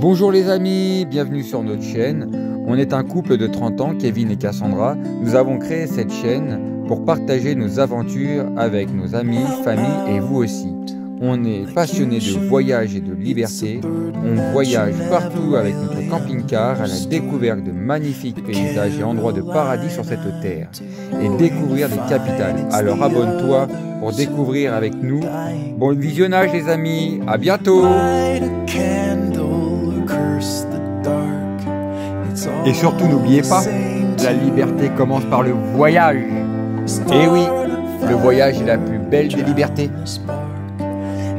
Bonjour les amis, bienvenue sur notre chaîne. On est un couple de 30 ans, Kevin et Cassandra. Nous avons créé cette chaîne pour partager nos aventures avec nos amis, famille et vous aussi. On est passionnés de voyage et de liberté. On voyage partout avec notre camping-car à la découverte de magnifiques paysages et endroits de paradis sur cette terre. Et découvrir des capitales. Alors abonne-toi pour découvrir avec nous. Bon visionnage les amis, à bientôt! Et surtout n'oubliez pas, la liberté commence par le voyage. Et oui, le voyage est la plus belle des libertés.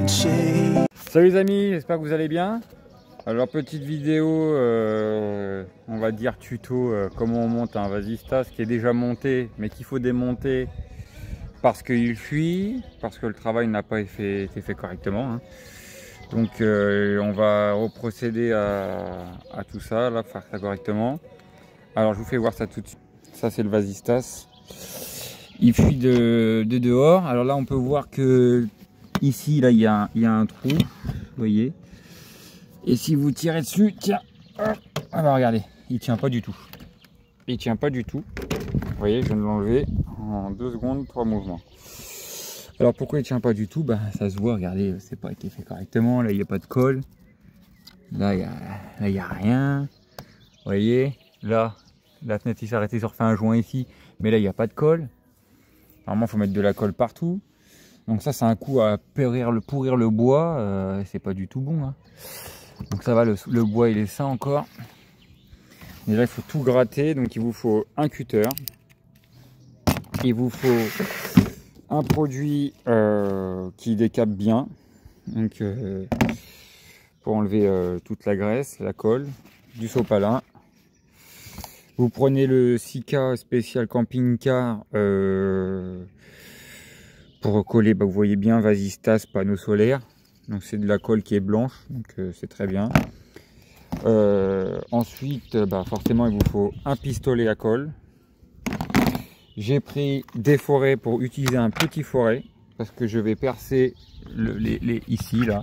Salut les amis, j'espère que vous allez bien. Alors petite vidéo, on va dire tuto, comment on monte un Vasistas qui est déjà monté mais qu'il faut démonter parce qu'il fuit, parce que le travail n'a pas été fait correctement. Hein. Donc on va reprocéder à tout ça, là, faire ça correctement. Alors je vous fais voir ça tout de suite. Ça c'est le Vasistas. Il fuit de dehors. Alors là on peut voir que ici là il y a un trou, vous voyez. Et si vous tirez dessus, tiens, alors regardez, il tient pas du tout. Il tient pas du tout. Vous voyez, je viens de l'enlever en 2 secondes, 3 mouvements. Alors pourquoi il tient pas du tout? Ça se voit, regardez, c'est pas été fait correctement. Là il n'y a pas de colle. Là il y a rien. Vous voyez, là la fenêtre il s'est arrêtée sur fin joint ici, mais là il n'y a pas de colle. Normalement il faut mettre de la colle partout. Donc ça c'est un coup à pourrir le bois, c'est pas du tout bon. Hein. Donc ça va, le bois il est sain encore. Et là il faut tout gratter, donc il vous faut un cutter. Il vous faut un produit qui décape bien, donc pour enlever toute la graisse, la colle, du sopalin. Vous prenez le Sika spécial camping-car pour coller, vous voyez bien, Vasistas panneau solaire. Donc c'est de la colle qui est blanche, donc c'est très bien. Ensuite, forcément il vous faut un pistolet à colle. J'ai pris des forêts pour utiliser un petit foret parce que je vais percer ici là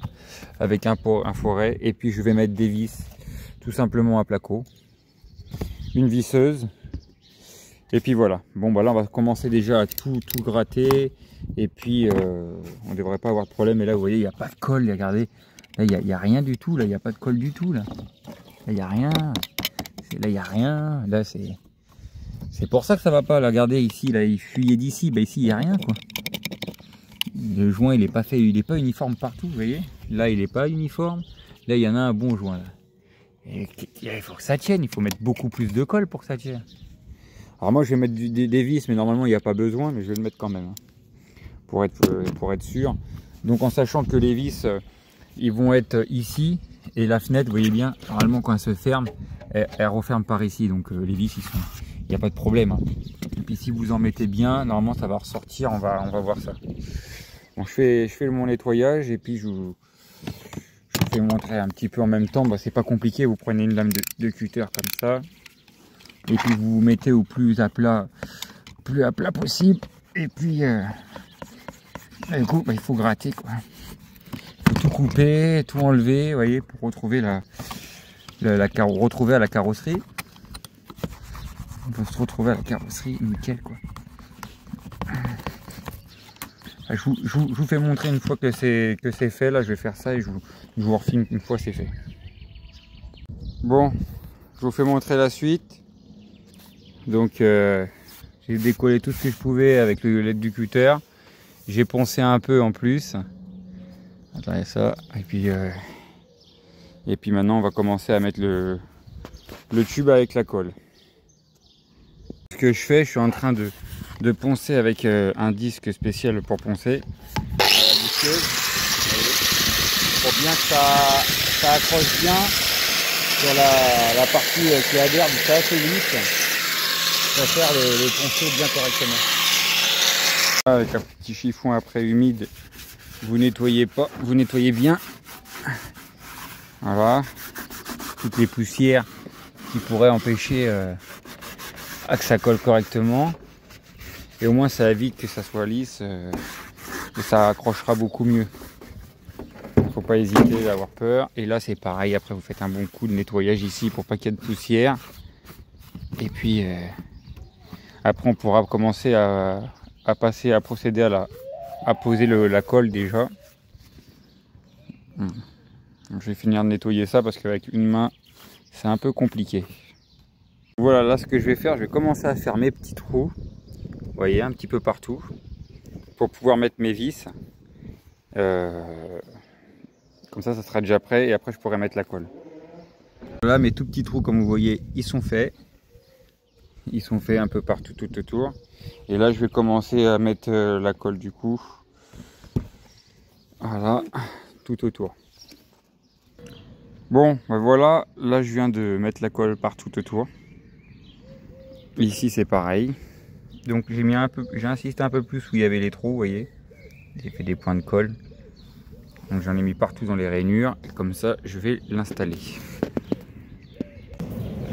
avec un foret, et puis je vais mettre des vis tout simplement à placo, une visseuse, et puis voilà. Bon là on va commencer déjà à tout gratter, et puis on devrait pas avoir de problème. Et là vous voyez il n'y a pas de colle, regardez, là il y a rien du tout, là il n'y a pas de colle du tout, là il n'y a rien, là il n'y a rien, là c'est pour ça que ça va pas. Là, regardez ici, là il fuyait d'ici, ici il n'y a rien quoi. Le joint il est pas fait, il est pas uniforme partout, vous voyez. Là il est pas uniforme, là il y en a un bon joint là. Et il faut que ça tienne, il faut mettre beaucoup plus de colle pour que ça tienne. Alors moi je vais mettre des vis, mais normalement il n'y a pas besoin, mais je vais le mettre quand même, hein, pour être sûr. Donc en sachant que les vis ils vont être ici, et la fenêtre, vous voyez bien, normalement quand elle se ferme, elle referme par ici, donc les vis il n'y a pas de problème. Hein. Et puis si vous en mettez bien, normalement ça va ressortir, on va voir ça. Bon, je fais mon nettoyage, et puis je vous fais montrer un petit peu en même temps. C'est pas compliqué, vous prenez une lame de cutter comme ça, et puis vous vous mettez au plus à plat possible, et puis du coup il faut gratter quoi. Il faut tout couper, tout enlever, vous voyez, pour retrouver retrouver à la carrosserie. On peut se retrouver à la carrosserie nickel quoi. Je vous fais montrer une fois que c'est fait. Là je vais faire ça et je vous refilme une fois c'est fait. Bon, je vous fais montrer la suite. Donc j'ai décollé tout ce que je pouvais avec l'aide du cutter. J'ai poncé un peu en plus. Attendez ça. Et puis maintenant on va commencer à mettre le tube avec la colle. Ce que je fais, je suis en train de poncer avec un disque spécial pour poncer à la visseuse, pour bien que ça accroche bien sur la partie qui adhère, c'est assez lisse. Je préfère le poncer bien correctement. Avec un petit chiffon après humide, vous nettoyez bien. Voilà, toutes les poussières qui pourraient empêcher à que ça colle correctement, et au moins ça évite que ça soit lisse, et ça accrochera beaucoup mieux. Faut pas hésiter à avoir peur. Et là c'est pareil, après vous faites un bon coup de nettoyage ici pour pas qu'il y ait de poussière. Et puis après on pourra commencer à procéder à poser la colle déjà. Je vais finir de nettoyer ça parce qu'avec une main c'est un peu compliqué. Voilà, là ce que je vais faire, je vais commencer à faire mes petits trous, vous voyez, un petit peu partout, pour pouvoir mettre mes vis. Comme ça sera déjà prêt et après je pourrai mettre la colle. Voilà, mes tout petits trous, comme vous voyez, ils sont faits. Ils sont faits un peu partout tout autour. Et là je vais commencer à mettre la colle du coup. Voilà, tout autour. Bon, ben voilà, là je viens de mettre la colle partout autour. Ici c'est pareil. Donc j'ai insisté un peu plus où il y avait les trous, vous voyez. J'ai fait des points de colle. Donc j'en ai mis partout dans les rainures. Et comme ça, je vais l'installer.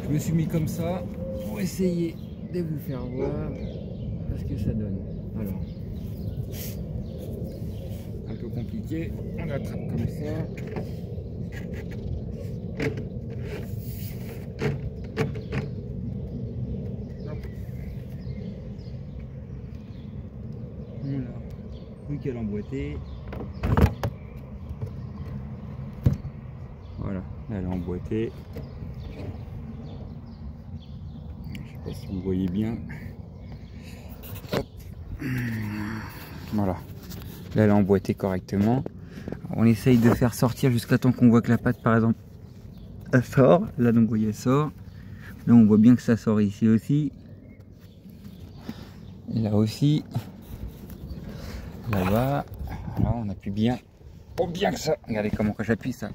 Je me suis mis comme ça pour essayer de vous faire voir ce que ça donne. Alors, un peu compliqué. On attrape comme ça. Voilà, plus qu'à l'emboîter. Voilà, elle est emboîtée. Je sais pas si vous voyez bien. Hop. Voilà, là elle est emboîtée correctement. On essaye de faire sortir jusqu'à temps qu'on voit que la patte par exemple elle sort. Là donc vous voyez elle sort. Là on voit bien que ça sort ici aussi. Et là aussi. Là-bas. Voilà, on appuie bien. Oh bien que ça. Regardez comment quand j'appuie ça.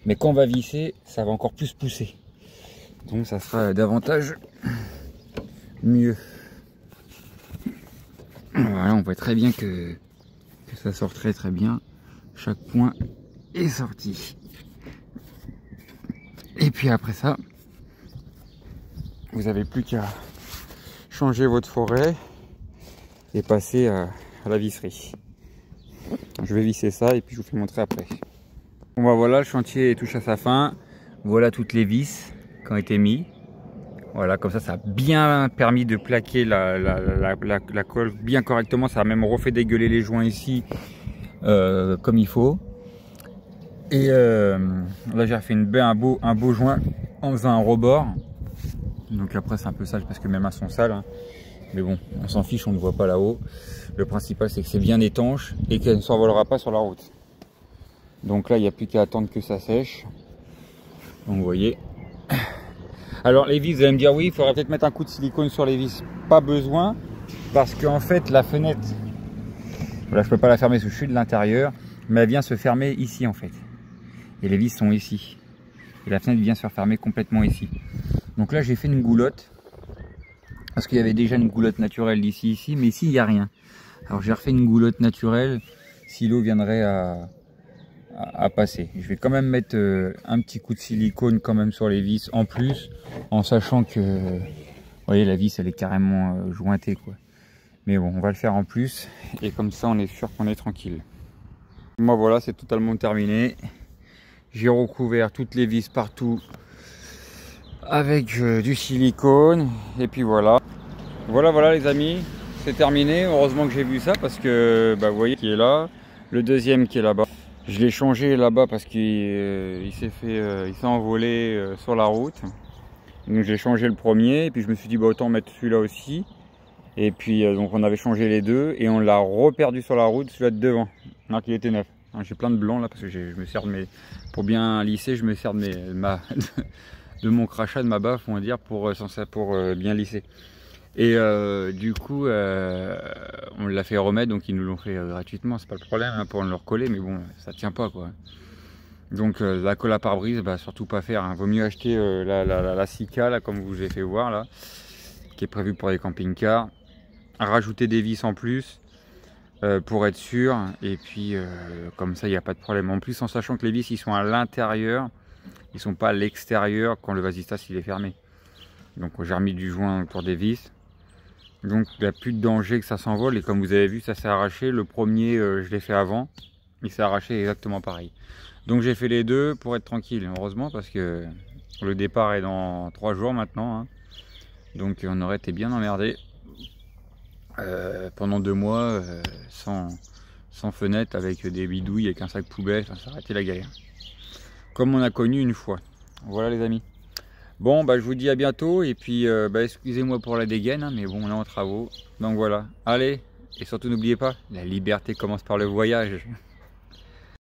Mais quand on va visser, ça va encore plus pousser. Donc ça sera davantage mieux. Voilà, on voit très bien que ça sort très bien. Chaque point est sorti. Et puis après ça, vous n'avez plus qu'à changer votre forêt et passer à la visserie. Je vais visser ça et puis je vous fais montrer après. Bon bah voilà, le chantier touche à sa fin. Voilà toutes les vis qui ont été mises. Voilà, comme ça a bien permis de plaquer la colle bien correctement. Ça a même refait dégueuler les joints ici comme il faut. Et là j'ai fait un beau joint en faisant un rebord. Donc après c'est un peu sale parce que mes mains sont sales. Hein. Mais bon, on s'en fiche, on ne voit pas là-haut. Le principal c'est que c'est bien étanche et qu'elle ne s'envolera pas sur la route. Donc là il n'y a plus qu'à attendre que ça sèche. Donc vous voyez. Alors les vis, vous allez me dire oui, il faudrait peut-être mettre un coup de silicone sur les vis. Pas besoin, parce qu'en fait la fenêtre, voilà, je peux pas la fermer parce que je suis de l'intérieur, mais elle vient se fermer ici en fait. Et les vis sont ici. Et la fenêtre vient se fermer complètement ici. Donc là j'ai fait une goulotte, parce qu'il y avait déjà une goulotte naturelle d'ici ici, mais ici il n'y a rien. Alors j'ai refait une goulotte naturelle, si l'eau viendrait à passer. Je vais quand même mettre un petit coup de silicone quand même sur les vis en plus, en sachant que vous voyez la vis elle est carrément jointée quoi. Mais bon, on va le faire en plus et comme ça on est sûr qu'on est tranquille. Moi voilà, c'est totalement terminé. J'ai recouvert toutes les vis partout avec du silicone et puis voilà. Voilà les amis, c'est terminé. Heureusement que j'ai vu ça parce que bah, vous voyez qui est là, le deuxième qui est là-bas. Je l'ai changé là-bas parce qu'il s'est envolé sur la route. Donc j'ai changé le premier et puis je me suis dit bah, autant mettre celui-là aussi. Et puis donc on avait changé les deux et on l'a reperdu sur la route, celui-là de devant. Alors qu'il était neuf. J'ai plein de blancs là parce que je me sers de mes, pour bien lisser, je me sers de de mon crachat, de ma baffe on va dire pour bien lisser. Et du coup on l'a fait remettre, donc ils nous l'ont fait gratuitement, c'est pas le problème hein, pour le recoller, mais bon ça tient pas quoi. Donc la colle à pare-brise, bah, surtout pas faire, hein. Vaut mieux acheter la Sika là, comme je vous ai fait voir là, qui est prévue pour les camping-cars, rajouter des vis en plus pour être sûr, et puis comme ça il n'y a pas de problème. En plus en sachant que les vis ils sont à l'intérieur, ils sont pas à l'extérieur quand le vasistas il est fermé. Donc j'ai remis du joint autour des vis. Donc il n'y a plus de danger que ça s'envole, et comme vous avez vu ça s'est arraché. Le premier je l'ai fait avant, il s'est arraché exactement pareil. Donc j'ai fait les deux pour être tranquille, heureusement, parce que le départ est dans 3 jours maintenant, hein. Donc on aurait été bien emmerdé pendant 2 mois sans fenêtre, avec des bidouilles, avec un sac poubelle, enfin, ça aurait été la galère. Comme on a connu une fois. Voilà les amis. Bon, bah je vous dis à bientôt, et puis bah, excusez-moi pour la dégaine, hein, mais bon, on est en travaux. Donc voilà, allez, et surtout n'oubliez pas, la liberté commence par le voyage.